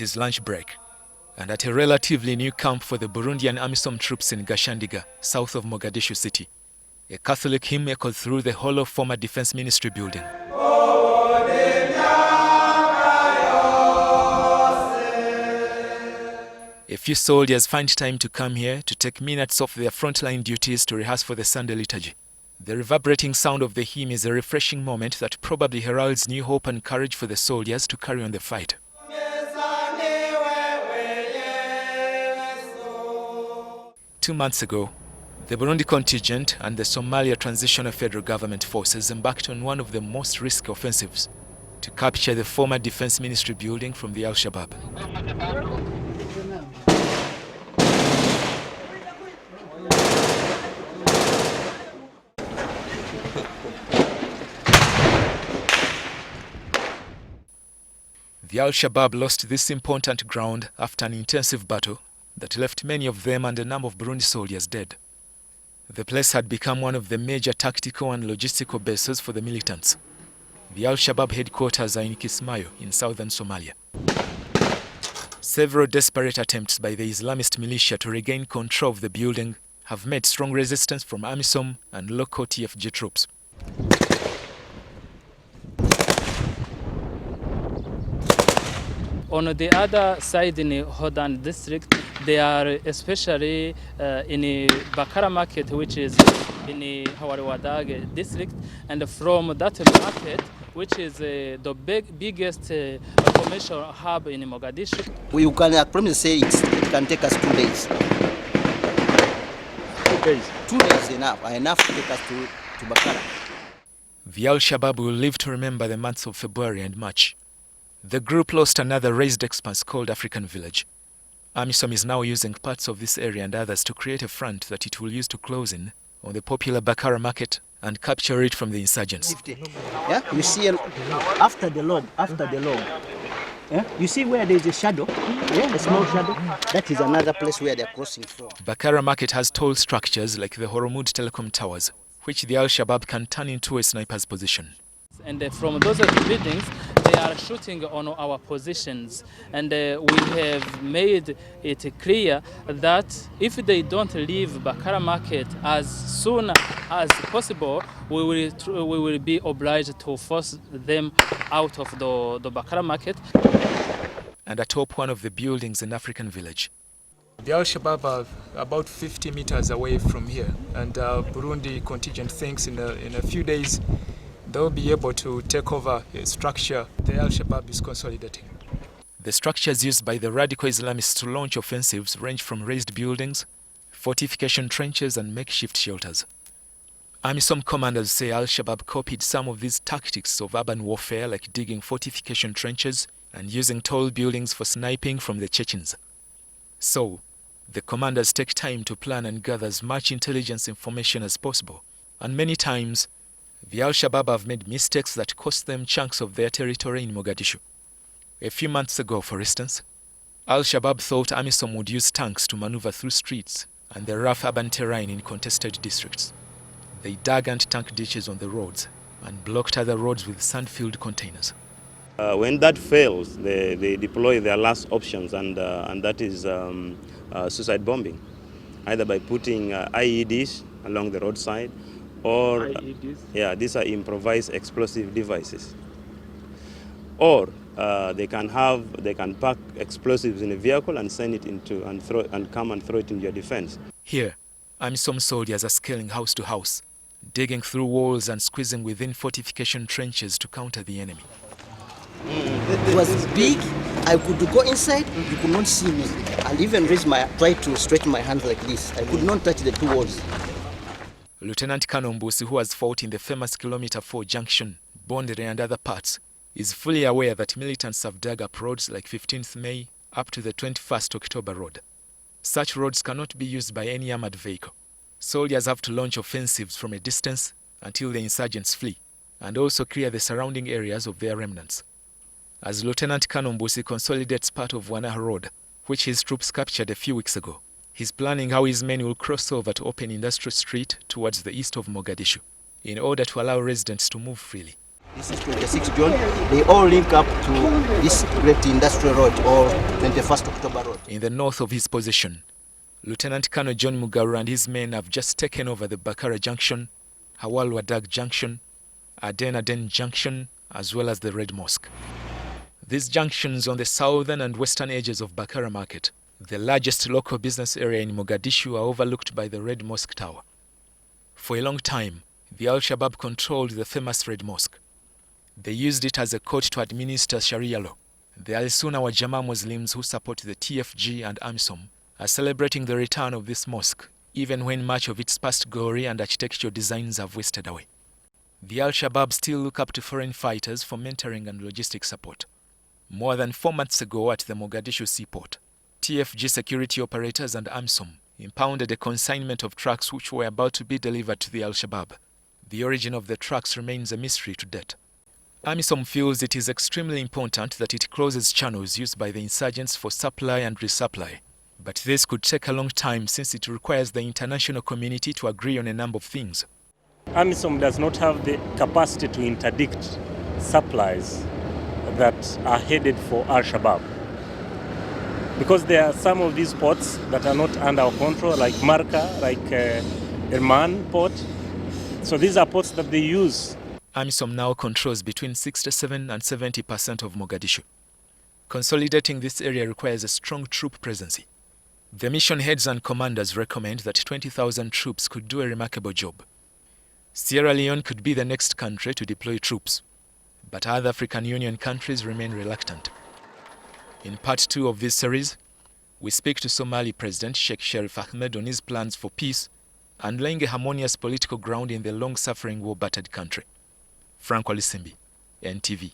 is lunch break, and at a relatively new camp for the Burundian Amisom troops in GASHANDIGAH, south of Mogadishu city, a Catholic hymn echoed through the hollow former Defense Ministry building. A few soldiers find time to come here to take minutes off their frontline duties to rehearse for the Sunday liturgy. The reverberating sound of the hymn is a refreshing moment that probably heralds new hope and courage for the soldiers to carry on the fight. 2 months ago, the Burundi contingent and the Somalia Transitional Federal Government forces embarked on one of the most risky offensives to capture the former Defense Ministry building from the Al-Shabaab. The Al-Shabaab lost this important ground after an intensive battle that left many of them and a number of Burundi soldiers dead. The place had become one of the major tactical and logistical bases for the militants. The Al-Shabaab headquarters are in Kismayo in southern Somalia. Several desperate attempts by the Islamist militia to regain control of the building have met strong resistance from Amisom and local TFG troops. On the other side in the Hodan district, they are especially in the Bakara market, which is in the Hawari-Wadag district, and from that market, which is the biggest commercial hub in Mogadishu. We can promise say it can take us 2 days. 2 days? 2 days enough to take us to Bakara. The Al-Shabaab will live to remember the months of February and March. The group lost another raised expanse called African Village. Amisom is now using parts of this area and others to create a front that it will use to close in on the popular Bakara market and capture it from the insurgents. Yeah, you see after the log, yeah? You see where there is a shadow, yeah, a small shadow? That is another place where they are crossing from. Bakara market has tall structures like the Horomud Telecom towers, which the Al-Shabaab can turn into a sniper's position. And from those buildings, they are shooting on our positions. And we have made it clear that if they don't leave Bakara market as soon as possible, we will be obliged to force them out of the Bakara market. And atop one of the buildings in African Village, the Al-Shabaab are about 50 meters away from here, and Burundi contingent thinks in a few days they'll be able to take over a structure the Al-Shabaab is consolidating. The structures used by the radical Islamists to launch offensives range from raised buildings, fortification trenches, and makeshift shelters. Amisom commanders say Al-Shabaab copied some of these tactics of urban warfare, like digging fortification trenches and using tall buildings for sniping from the Chechens. So, the commanders take time to plan and gather as much intelligence information as possible, and many times, the Al-Shabaab have made mistakes that cost them chunks of their territory in Mogadishu. A few months ago, for instance, Al-Shabaab thought Amisom would use tanks to maneuver through streets and the rough urban terrain in contested districts. They dug anti-tank ditches on the roads and blocked other roads with sand-filled containers. When that fails, they deploy their last options, and that is suicide bombing, either by putting IEDs along the roadside, or yeah, these are improvised explosive devices. Or they can pack explosives in a vehicle and send it into and come and throw it in your defense. Here, Amisom soldiers are scaling house to house, digging through walls and squeezing within fortification trenches to counter the enemy. It was big. I could go inside. You could not see me. I'll even try to stretch my hand like this. I could not touch the 2 walls. Lieutenant Colonel Mbusi, who has fought in the famous Kilometer 4 junction, Bondere and other parts, is fully aware that militants have dug up roads like 15th May up to the 21st October road. Such roads cannot be used by any armored vehicle. Soldiers have to launch offensives from a distance until the insurgents flee, and also clear the surrounding areas of their remnants. As Lieutenant Colonel Mbusi consolidates part of WADGNAH road, which his troops captured a few weeks ago, he's planning how his men will cross over to open Industrial Street towards the east of Mogadishu, in order to allow residents to move freely. This is 26 June. They all link up to this great industrial road or 21st October road. In the north of his position, Lieutenant Colonel John Mugaru and his men have just taken over the Bakara Junction, Hawal-Wadag Junction, ADENADEN Junction, as well as the Red Mosque. These junctions on the southern and western edges of Bakara Market, the largest local business area in Mogadishu, are overlooked by the Red Mosque Tower. For a long time, the Al-Shabaab controlled the famous Red Mosque. They used it as a court to administer Sharia law. The Al-Sunna wa Jamaa Muslims who support the TFG and Amisom are celebrating the return of this mosque, even when much of its past glory and architectural designs have wasted away. The Al-Shabaab still look up to foreign fighters for mentoring and logistic support. More than 4 months ago at the Mogadishu seaport, TFG security operators and Amisom impounded a consignment of trucks which were about to be delivered to the Al-Shabaab. The origin of the trucks remains a mystery to date. Amisom feels it is extremely important that it closes channels used by the insurgents for supply and resupply. But this could take a long time since it requires the international community to agree on a number of things. Amisom does not have the capacity to interdict supplies that are headed for Al-Shabaab. Because there are some of these ports that are not under our control, like Marka, like Irman port. So these are ports that they use. Amisom now controls between 67% and 70% of Mogadishu. Consolidating this area requires a strong troop presence. The mission heads and commanders recommend that 20,000 troops could do a remarkable job. Sierra Leone could be the next country to deploy troops, but other African Union countries remain reluctant. In part 2 of this series, we speak to Somali President Sheikh Sharif Ahmed on his plans for peace and laying a harmonious political ground in the long-suffering war-battered country. Walusimbi, NTV.